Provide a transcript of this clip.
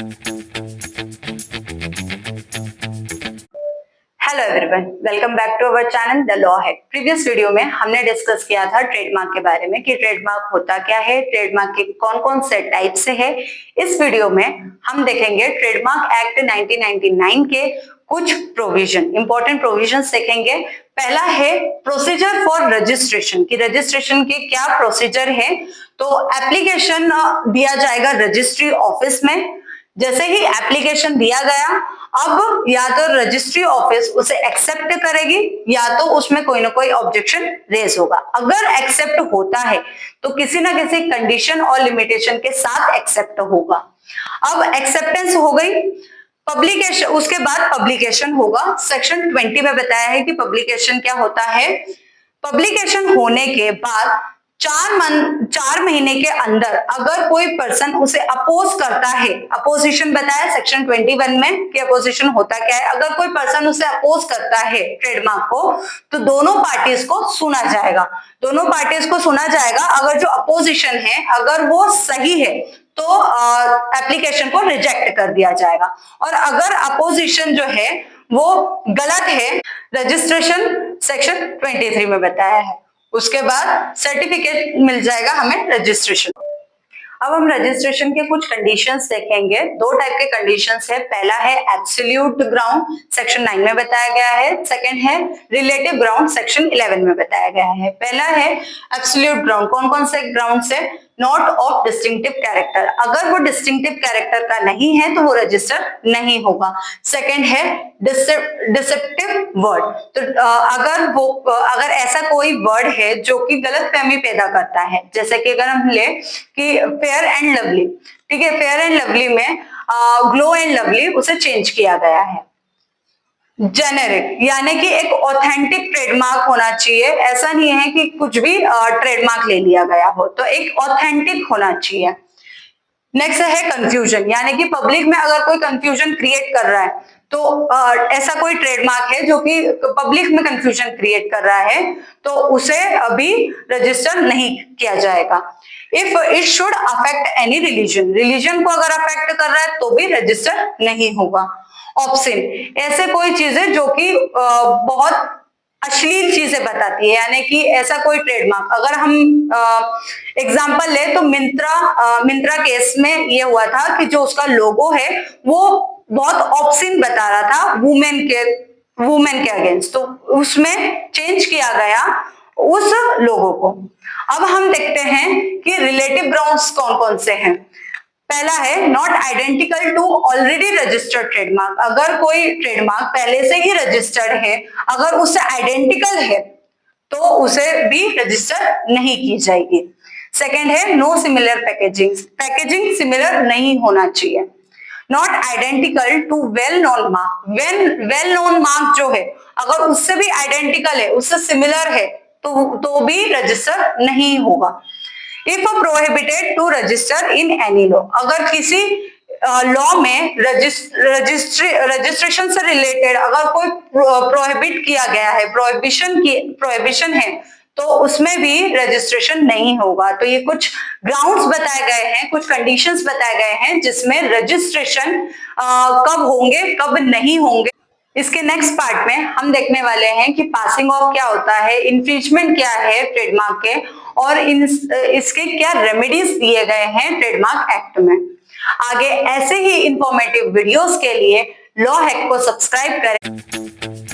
Hello everyone, welcome back to our channel the law hack. Previous video में हमने discuss किया था trademark के बारे में कि ट्रेडमार्क होता क्या है, ट्रेडमार्क के कौन-कौन से टाइप से है। इस वीडियो में हम देखेंगे ट्रेडमार्क एक्ट 1999 के कुछ प्रोविजन, इंपॉर्टेंट प्रोविजंस देखेंगे। पहला है प्रोसीजर फॉर रजिस्ट्रेशन, कि रजिस्ट्रेशन के क्या प्रोसीजर है। तो एप्लीकेशन दिया जाएगा रजिस्ट्री ऑफिस में। जैसे ही एप्लीकेशन दिया गया, अब या तो रजिस्ट्री ऑफिस उसे एक्सेप्ट करेगी या तो उसमें कोई ना कोई ऑब्जेक्शन रेज होगा। अगर एक्सेप्ट होता है तो किसी ना किसी कंडीशन और लिमिटेशन के साथ एक्सेप्ट होगा। अब एक्सेप्टेंस हो गई, पब्लिकेशन, उसके बाद पब्लिकेशन होगा। सेक्शन 20 में बताया है कि पब्लिकेशन क्या होता है। पब्लिकेशन होने के बाद 4 महीने के अंदर अगर कोई पर्सन उसे अपोज करता है, अपोजिशन बताया सेक्शन 21 में कि अपोजिशन होता क्या है। अगर कोई पर्सन उसे अपोज करता है ट्रेडमार्क को, तो दोनों पार्टीज को सुना जाएगा। दोनों पार्टीज को सुना जाएगा। अगर जो अपोजिशन है अगर वो सही है तो एप्लीकेशन को रिजेक्ट कर दिया जाएगा, और अगर अपोजिशन जो है वो गलत है, रजिस्ट्रेशन सेक्शन 23 में बताया है। उसके बाद सर्टिफिकेट मिल जाएगा हमें रजिस्ट्रेशन। अब हम रजिस्ट्रेशन के कुछ कंडीशंस देखेंगे। दो टाइप के कंडीशंस है। पहला है एब्सोल्यूट ग्राउंड, सेक्शन 9 में बताया गया है। सेकंड है रिलेटिव ग्राउंड, सेक्शन 11 में बताया गया है। पहला है एब्सोल्यूट ग्राउंड। कौन कौन से ग्राउंड से? नॉट ऑफ डिस्टिंक्टिव कैरेक्टर, अगर वो डिस्टिंक्टिव कैरेक्टर का नहीं है तो वो रजिस्टर नहीं होगा। सेकंड है डिसेप्टिव वर्ड, तो अगर ऐसा कोई वर्ड है जो कि गलतफहमी पैदा करता है, जैसे कि अगर हम ले कि फेयर एंड लवली, ठीक है, फेयर एंड लवली में ग्लो एंड लवली उसे चेंज किया गया है। जेनेरिक, यानी कि एक ऑथेंटिक ट्रेडमार्क होना चाहिए। ऐसा नहीं है कि कुछ भी ट्रेडमार्क ले लिया गया हो, तो एक ऑथेंटिक होना चाहिए। नेक्स्ट है कंफ्यूजन, यानी कि पब्लिक में अगर कोई कंफ्यूजन क्रिएट कर रहा है तो ऐसा कोई ट्रेडमार्क है जो कि पब्लिक में कंफ्यूजन क्रिएट कर रहा है तो उसे अभी रजिस्टर नहीं किया जाएगा। If it should affect any religion, religion को अगर अफेक्ट कर रहा है तो भी रजिस्टर नहीं होगा। ऑप्शन, ऐसे कोई चीजें जो कि बहुत अश्लील चीजें बताती है, यानी कि ऐसा कोई ट्रेडमार्क, अगर हम एग्जांपल ले तो मिंत्रा केस में ये हुआ था कि जो उसका लोगो है वो बहुत ऑब्सिन बता रहा था वुमेन के अगेंस्ट, तो उसमें चेंज किया गया उस लोगो को। अब हम देखते हैं कि रिलेटिव ग्राउंड्स कौन कौन से हैं। पहला है not identical to already registered trademark, अगर कोई ट्रेडमार्क पहले से ही रजिस्टर्ड है, अगर उससे आइडेंटिकल है तो उसे भी रजिस्टर नहीं की जाएगी। सेकंड है no similar packaging, packaging similar नहीं होना चाहिए। Not identical to well known mark, well known mark जो है अगर उससे भी आइडेंटिकल है, उससे सिमिलर है तो भी रजिस्टर नहीं होगा। If prohibited to register in any law, अगर किसी लॉ में रजिस्ट्रेशन से रिलेटेड अगर कोई प्रोहिबिट किया गया है, प्रोहिबिशन है, तो उसमें भी रजिस्ट्रेशन नहीं होगा। तो ये कुछ ग्राउंड्स बताए गए हैं, कुछ कंडीशंस बताए गए हैं जिसमें रजिस्ट्रेशन कब होंगे कब नहीं होंगे। इसके नेक्स्ट पार्ट में हम देखने वाले हैं कि पासिंग ऑफ क्या होता है, इन्फ्रिंजमेंट क्या है ट्रेडमार्क के, और इसके क्या रेमेडीज दिए गए हैं ट्रेडमार्क एक्ट में। आगे ऐसे ही इंफॉर्मेटिव वीडियोस के लिए लॉ हैक को सब्सक्राइब करें।